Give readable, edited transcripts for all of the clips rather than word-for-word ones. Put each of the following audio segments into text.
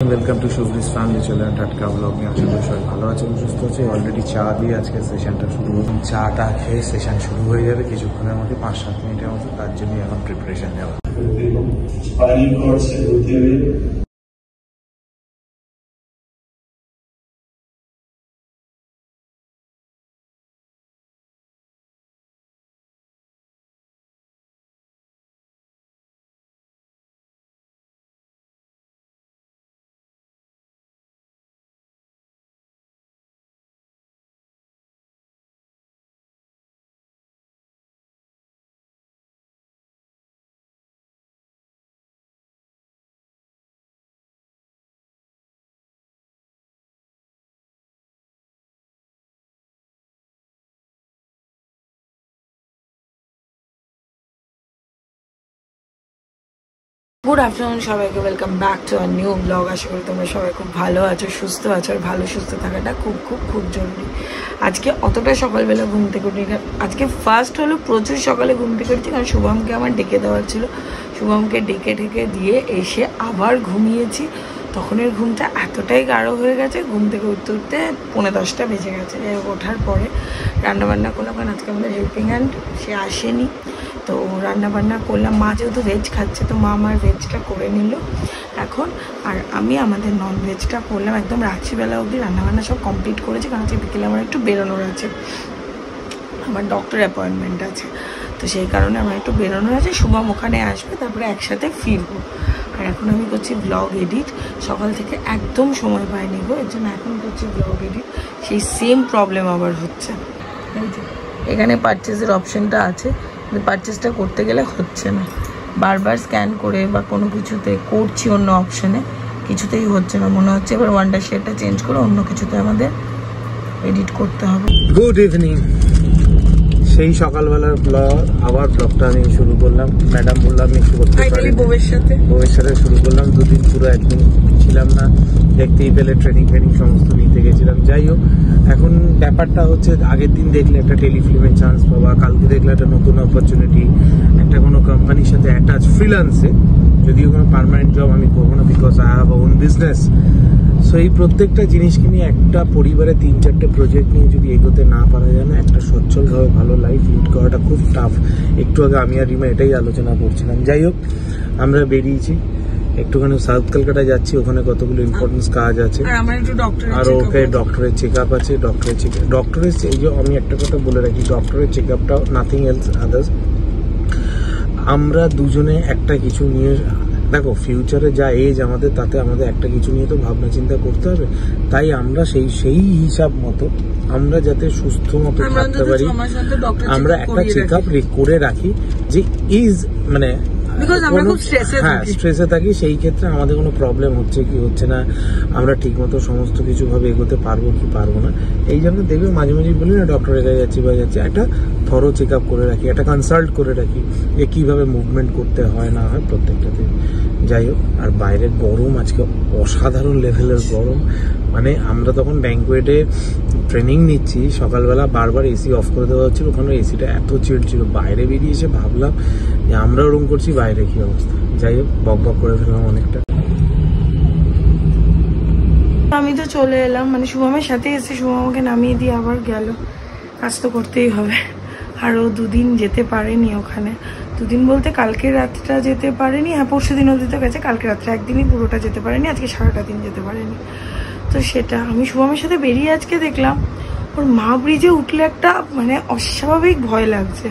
Welcome to शुभ्रीज family चले टाटका blog में आशा करी सबाई भालो आछेन सुस्थ आछे। अलरेडी चा दिए आज के सेशनটা शुरू हो চাটা খেয়ে সেশন শুরু হয়ে যাবে কিছুক্ষণের মধ্যে 5-7 মিনিটের মধ্যে। তার জন্য এখন প্রিপারেশন নেওয়া। ফাইনাল কোর্সে হতে হবে। गुड आफ्टरनुन सबाइके welcome back to a new blog. आशा करी तुम्हारा सबाई खूब भालो आछो, सुस्थ आछो। और भालो सुस्थ थाकाटा खूब खूब खूब जरूरी। आज के अतटा सकाल बेला घुम थेके उठि ना, आज के फार्स्ट हलो प्रचुर सकाले घुम थेके उठेछि, कारण शुभमके आमार डेके देওয়ার ছিল। शुभमके डेके ढेके दिए एसे आबार घुमिয়েছি। তখনের ঘুমটা এতটাই গাঢ় হয়ে গেছে, ঘুম থেকে উঠতে উঠতে 9:30 বেজে গেছে। ওঠার পরে রান্নাবান্না করলাম, কারণ আজকে আমাদের হেল্পিং হ্যান্ড সে আসেনি, তো রান্নাবান্না করলাম। মা যেহেতু ভেজ খাচ্ছে, তো মা আমার ভেজটা করে নিল এখন, আর আমি আমাদের নন ভেজটা করলাম। একদম রাত্রিবেলা অবধি রান্নাবান্না সব কমপ্লিট করেছি, কারণ আজকে বিকেলে আমার একটু বেরোনোর আছে, আমার ডক্টর অ্যাপয়েন্টমেন্ট আছে, তো সেই কারণে আমার একটু বেরোনোর আছে। শুভম ওখানে আসবে, তারপরে একসাথে ফিরবো। আর এখন আমি করছি ব্লগ এডিট। সকাল থেকে একদম সময় পাইনি গো, এর জন্য এখন করছি ব্লগ এডিট। সেই সেম প্রবলেম আবার হচ্ছে। এখানে পারচেজের অপশানটা আছে, কিন্তু পারচেজটা করতে গেলে হচ্ছে না। বারবার স্ক্যান করে বা কোনো কিছুতে করছি অন্য অপশানে, কিছুতেই হচ্ছে না। মনে হচ্ছে এবার ওয়ান্ডার শেয়ারটা চেঞ্জ করে অন্য কিছুতে আমাদের এডিট করতে হবে। Good evening. সেই সকালবেলার ব্লগ, আবার ব্লগটা আমি শুরু করলাম। ম্যাডাম বললাম একটু করতে পারি, বউয়ের সাথে শুরু করলাম। দুদিন পুরো একদিন ছিলাম না, দেখতেই পেলে ট্রেনিং সমস্ত নিতে গেছিলাম। যাই হোক, এখন ব্যাপারটা হচ্ছে আগের দিন দেখলে একটা টেলিফিল্মের চান্স পাবা, কালকে দেখলে একটা নতুন অপরচুনিটি, একটা কোনো কোম্পানির সাথে অ্যাটাচ ফ্রিল্যান্সে, যদিও কোনো পার্মানেন্ট জব আমি করবো না, because I have own business. So এই প্রত্যেকটা জিনিসকে নিয়ে একটা পরিবারে 3-4টে প্রজেক্ট নিয়ে যদি এগোতে না পারা যায় না, একটা সচ্ছলভাবে ভালো লাইফ লিড করাটা খুব টাফ। একটু আগে আমি আর রিমা এটাই আলোচনা করছিলাম। যাই হোক, আমরা বেরিয়েছি একটুখানি সাউথ কলকাতা যাচ্ছি, ওখানে কতগুলো ইম্পর্টেন্স কাজ আছে, আর ওকে ডক্টরের চেক আপ আছে। ডক্টরের এই যে আমি একটা কথা বলে রাখি, ডক্টরের চেক আপটা নাথিং এলস আদার্স। আমরা দুজনে একটা কিছু নিয়ে, দেখো ফিউচারে যা এজ আমাদের, তাতে আমাদের একটা কিছু নিয়ে তো ভাবনা চিন্তা করতে হবে। তাই আমরা সেই হিসাব মতো আমরা যাতে সুস্থ মতো থাকতে পারি, আমরা একটা চেক আপ করে রাখি, যে ইজ মানে হ্যাঁ স্ট্রেসে থাকি। সেই ক্ষেত্রে আমাদের কোনো প্রবলেম হচ্ছে কি হচ্ছে না, আমরা ঠিক মতো সমস্ত কিছু ভাবে এগোতে পারবো কি পারবো না। এই জন্য দেখবে মাঝে মাঝে বলি না, ডক্টরের কাছে যাচ্ছি বা যাচ্ছি, একটা থরো চেক আপ করে রাখি, একটা কনসাল্ট করে রাখি, যে কিভাবে মুভমেন্ট করতে হয় না হয় প্রত্যেকটাতে। যাই হোক, আর বাইরের গরম আজকে অসাধারণ লেভেলের গরম। মানে আমরা তখন ব্যাঙ্কুয়েটে ট্রেনিং নিচ্ছি, সকালবেলা বারবার এসি অফ করে দেওয়া হচ্ছিল, ওখানে এসিটা এত চিড় ছিল। বাইরে বেরিয়ে এসে ভাবলাম যে আমরা ওরকম করছি, বাইরে কি অবস্থা। যাই হোক, বক করে ফেললাম অনেকটা। আমি তো চলে এলাম, মানে শুভমের সাথে এসে শুভম আমাকে নামিয়ে দিয়ে আবার গেল। কাজ তো করতেই হবে। আরও 2 দিন যেতে পারেনি ওখানে। 2 দিন বলতে কালকে রাতটা যেতে পারেনি, হ্যাঁ পরশু দিন অবধি তো গেছে, কালকে রাত্রে একদিনই পুরোটা যেতে পারেনি, আজকে সারাটা দিন যেতে পারেনি। তো সেটা আমি শুভমের সাথে বেরিয়ে আজকে দেখলাম ওর মা ব্রিজে উঠলে একটা মানে অস্বাভাবিক ভয় লাগছে,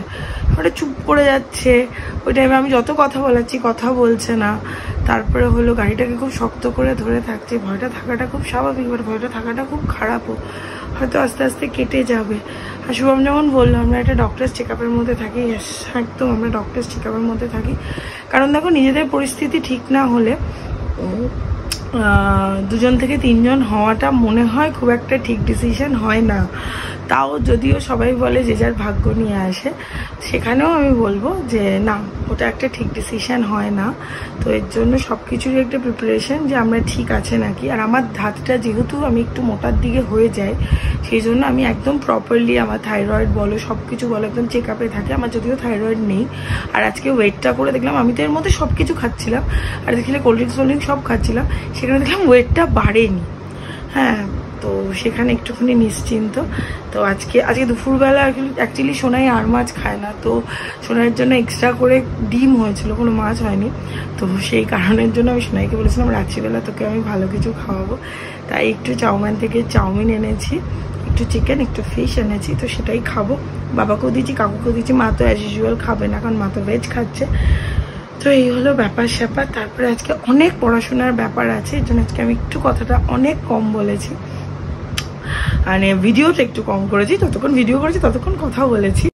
ওটা চুপ করে যাচ্ছে। ওই টাইমে আমি যত কথা বলাচ্ছি কথা বলছে না। তারপরে হলো গাড়িটাকে খুব শক্ত করে ধরে থাকছে। ভয়টা থাকাটা খুব স্বাভাবিক, বাট ভয়টা থাকাটা খুব খারাপও, হয়তো আস্তে আস্তে কেটে যাবে। আর শুভম যেমন বললো, আমরা একটা ডক্টরস চেক আপের মধ্যে থাকি। একদম আমরা ডক্টরস চেক আপের মধ্যে থাকি, কারণ দেখো নিজেদের পরিস্থিতি ঠিক না হলে 2 জন থেকে 3 জন হওয়াটা মনে হয় খুব একটা ঠিক ডিসিশন হয় না। তাও যদিও সবাই বলে যে যার ভাগ্য নিয়ে আসে, সেখানেও আমি বলবো যে না, ওটা একটা ঠিক ডিসিশন হয় না। তো এর জন্য সব কিছুরই একটা প্রিপারেশন যে আমরা ঠিক আছে নাকি। আর আমার ধাতটা যেহেতু আমি একটু মোটার দিকে হয়ে যাই, সেই জন্য আমি একদম প্রপারলি আমার থাইরয়েড বলো সব কিছু বলো একদম চেক আপে থাকে। আমার যদিও থাইরয়েড নেই। আর আজকে ওয়েটটা করে দেখলাম, আমি তো এর মধ্যে সব কিছু খাচ্ছিলাম, আর দেখলে কোল্ড ড্রিঙ্কস সব খাচ্ছিলাম, সেখানে দেখলাম ওয়েটটা বাড়েনি। হ্যাঁ, তো সেখানে একটুখানি নিশ্চিন্ত। তো আজকে দুপুরবেলা অ্যাকচুয়ালি সোনাই আর মাছ খায় না, তো সোনাইয়ের জন্য এক্সট্রা করে ডিম হয়েছিল, কোনো মাছ হয়নি। তো সেই কারণের জন্য আমি সোনাইকে বলেছিলাম রাত্রিবেলা তোকে আমি ভালো কিছু খাওয়াবো, তাই একটু চাউমিন এনেছি, একটু চিকেন, একটু ফিশ এনেছি, তো সেটাই খাবো। বাবাকেও দিয়েছি, কাকুকেও দিয়েছি। মা তো অ্যাজ ইউজুয়াল খাবে না, কারণ মা তো ভেজ খাচ্ছে। তো এই হলো ব্যাপার স্যাপার। তারপরে আজকে অনেক পড়াশোনার ব্যাপার আছে, এর জন্য আজকে আমি একটু কথাটা অনেক কম বলেছি, মানে ভিডিওটা একটু কম করেছি। যতক্ষণ ভিডিও করেছি ততক্ষণ কথা বলেছি।